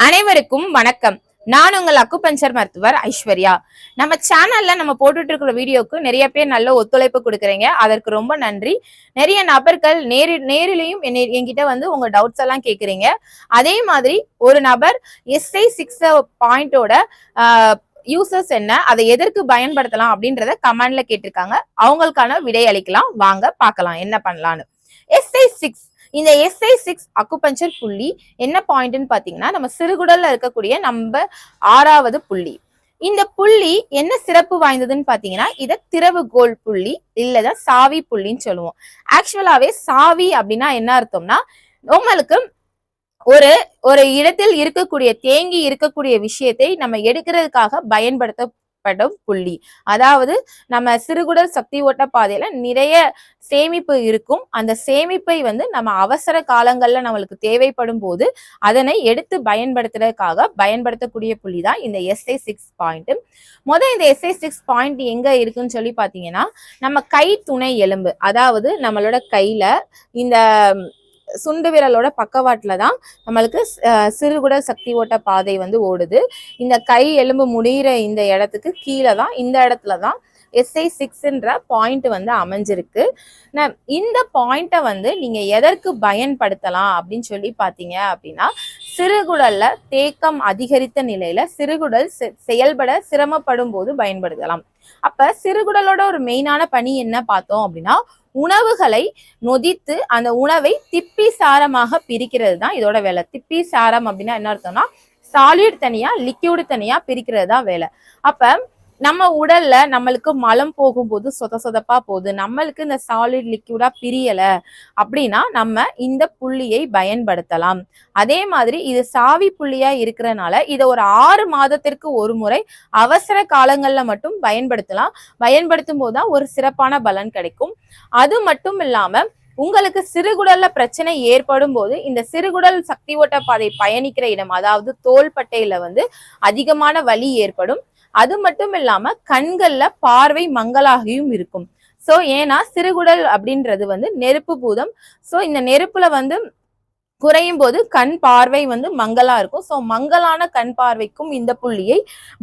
அனைவருக்கும் வணக்கம். நான் உங்கள் அக்குபஞ்சர் மருத்துவர் ஐஸ்வர்யா. நம்ம சேனல்ல நம்ம போட்டுட்டு இருக்கிற வீடியோக்கு நிறைய பேர் நல்ல ஒத்துழைப்பு கொடுக்குறீங்க. அதற்கு ரொம்ப நன்றி. நிறைய நபர்கள் நேரிலையும் என்கிட்ட வந்து உங்க டவுட்ஸ் எல்லாம் கேட்குறீங்க. அதே மாதிரி ஒரு நபர் SI6 பாயிண்டோட யூசர்ஸ் என்ன, அதை எதற்கு பயன்படுத்தலாம் அப்படின்றத கமெண்ட்ல கேட்டிருக்காங்க. அவங்களுக்கான விடை அளிக்கலாம். வாங்க பார்க்கலாம் என்ன பண்ணலான்னு. SI6 இந்த SI6 அக்குபஞ்சர் புள்ளி என்ன பாயிண்ட்னு பாத்தீங்கன்னா, நம்ம சிறுகுடல்ல இருக்கக்கூடிய நம்ம 6வது புள்ளி. இந்த புள்ளி என்ன சிறப்பு வாய்ந்ததுன்னு பாத்தீங்கன்னா, இத திறவுகோல் புள்ளி இல்லதான் சாவி புள்ளின்னு சொல்லுவோம். ஆக்சுவலாவே சாவி அப்படின்னா என்ன அர்த்தம்னா, உங்களுக்கு ஒரு இடத்தில் இருக்கக்கூடிய தேங்கி இருக்கக்கூடிய விஷயத்தை நம்ம எடுக்கிறதுக்காக பயன்படுத்தப்படும் புள்ளி. அதாவது நம்ம சிறுகுடல் சக்தி ஓட்ட பாதையில நிறைய சேமிப்பு இருக்கும். அந்த சேமிப்பை வந்து நம்ம அவசர காலங்கள்ல நம்மளுக்கு தேவைப்படும் போது அதனை எடுத்து பயன்படுத்துறதுக்காக பயன்படுத்தக்கூடிய புள்ளி தான் இந்த SI6 பாயிண்ட். இந்த SI6 பாயிண்ட் எங்க இருக்குன்னு சொல்லி பாத்தீங்கன்னா, நம்ம கை துணை எலும்பு, அதாவது நம்மளோட கையில இந்த சுண்டு விரலோட பக்கவாட்டுல தான் நம்மளுக்கு சிறுகுடல் சக்தி ஓட்ட பாதை வந்து ஓடுது. இந்த கை எலும்பு முடிகிற இந்த இடத்துக்கு கீழே தான், இந்த இடத்துலதான் SI6ன்ற பாயிண்ட் வந்து அமைஞ்சிருக்கு. இந்த பாயிண்ட வந்து நீங்க எதற்கு பயன்படுத்தலாம் அப்படின்னு சொல்லி பாத்தீங்க அப்படின்னா, சிறுகுடல்ல தேக்கம் அதிகரித்த நிலையில சிறுகுடல் செயல்பட சிரமப்படும் போது பயன்படுத்தலாம். அப்ப சிறுகுடலோட ஒரு மெயினான பணி என்ன பார்த்தோம் அப்படின்னா, உணவுகளை நொதித்து அந்த உணவை திப்பி சாரமாக பிரிக்கிறது தான் இதோட வேலை. திப்பி சாரம் அப்படின்னா என்ன அர்த்தம்னா, சாலிட் தனியா லிக்யூடு தனியா பிரிக்கிறது தான் வேலை. அப்ப நம்ம உடல்ல நம்மளுக்கு மலம் போகும்போது சொதப்பா போகுது, நம்மளுக்கு இந்த சாலிட் லிக்யூடா பிரியல அப்படின்னா நம்ம இந்த புள்ளியை பயன்படுத்தலாம். அதே மாதிரி இது சாவி புள்ளியா இருக்கிறனால இதை ஒரு 6 மாதத்திற்கு ஒரு முறை அவசர காலங்கள்ல மட்டும் பயன்படுத்தலாம். பயன்படுத்தும் போதுதான் ஒரு சிறப்பான பலன் கிடைக்கும். அது மட்டும் இல்லாம உங்களுக்கு சிறுகுடல்ல பிரச்சனை ஏற்படும் போது இந்த சிறுகுடல் சக்தி ஓட்ட பாதை பயணிக்கிற இடம், அதாவது தோள்பட்டையில வந்து அதிகமான வலி ஏற்படும். அது மட்டும் இல்லாம கண்கள்ல பார்வை மங்கலாகியும் இருக்கும். சோ ஏன்னா சிறுகுடல் அப்படின்றது வந்து நெருப்பு பூதம். சோ இந்த நெருப்புல வந்து குறையும் போது கண் பார்வை வந்து மங்களா இருக்கும். சோ மங்கலான கண் பார்வைக்கும் இந்த புள்ளியை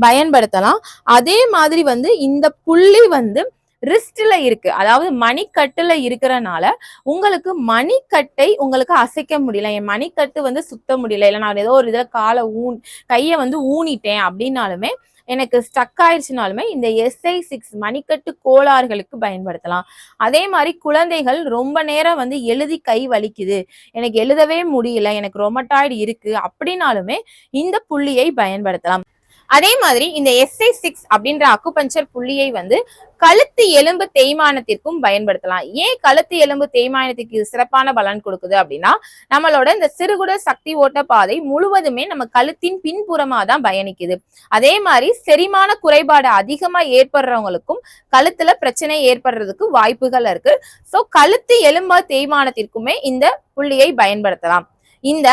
பயன்படுத்தலாம். அதே மாதிரி வந்து இந்த புள்ளி வந்து ரிஸ்ட்ல இருக்கு, அதாவது மணிக்கட்டுல இருக்கிறனால உங்களுக்கு மணிக்கட்டை உங்களுக்கு அசைக்க முடியல, என் மணிக்கட்டு வந்து சுத்த முடியல, இல்ல நான் ஏதோ ஒரு இதுல கையை வந்து ஊனிட்டேன் அப்படின்னாலுமே, எனக்கு ஸ்டக் ஆயிடுச்சுனாலுமே இந்த SI6 மணிக்கட்டு கோளாறுகளுக்கு பயன்படுத்தலாம். அதே மாதிரி குழந்தைகள் ரொம்ப நேரம் வந்து எழுதி கை வலிக்குது, எனக்கு எழுதவே முடியல, எனக்கு ரொமட்டாய்டு இருக்கு அப்படின்னாலுமே இந்த புள்ளியை பயன்படுத்தலாம். அதே மாதிரி இந்த SI6 அப்படின்ற அக்குபஞ்சர் புள்ளியை வந்து கழுத்து எலும்பு தேய்மானத்திற்கும் பயன்படுத்தலாம். ஏன் கழுத்து எலும்பு தேய்மானத்துக்கு இது சிறப்பான பலன் கொடுக்குது அப்படின்னா, நம்மளோட இந்த சிறுகுடல் சக்தி ஓட்ட பாதை முழுவதுமே நம்ம கழுத்தின் பின்புறமா தான் பயணிக்குது. அதே மாதிரி செரிமான குறைபாடு அதிகமா ஏற்படுறவங்களுக்கும் கழுத்துல பிரச்சனை ஏற்படுறதுக்கு வாய்ப்புகள் இருக்கு. சோ கழுத்து எலும்பு தேய்மானத்திற்குமே இந்த புள்ளியை பயன்படுத்தலாம். இந்த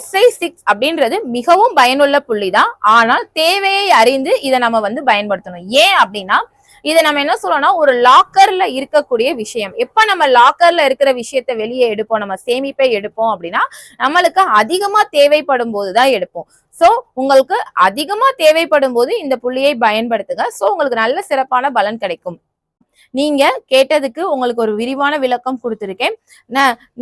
SI6 அப்படின்றது மிகவும் பயனுள்ள புள்ளி தான். ஆனால் தேவையை அறிந்து இதை நம்ம வந்து பயன்படுத்தணும். ஏன் அப்படின்னா, இதை நம்ம என்ன சொல்லணும்னா, ஒரு லாக்கர்ல இருக்கக்கூடிய விஷயம். எப்ப நம்ம லாக்கர்ல இருக்கிற விஷயத்த வெளியே எடுப்போம், நம்ம சேமிப்பை எடுப்போம் அப்படின்னா நம்மளுக்கு அதிகமா தேவைப்படும் போதுதான் எடுப்போம். சோ உங்களுக்கு அதிகமா தேவைப்படும் போது இந்த புள்ளியை பயன்படுத்துங்க. சோ உங்களுக்கு நல்ல சிறப்பான பலன் கிடைக்கும். நீங்க கேட்டதுக்கு உங்களுக்கு ஒரு விரிவான விளக்கம் கொடுத்திருக்கேன்.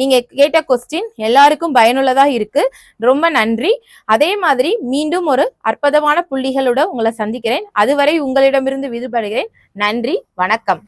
நீங்க கேட்ட கொஸ்டின் எல்லாருக்கும் பயனுள்ளதா இருக்கு. ரொம்ப நன்றி. அதே மாதிரி மீண்டும் ஒரு அற்புதமான புள்ளிகளோட உங்களை சந்திக்கிறேன். அதுவரை உங்களிடமிருந்து விடுபடுகிறேன். நன்றி, வணக்கம்.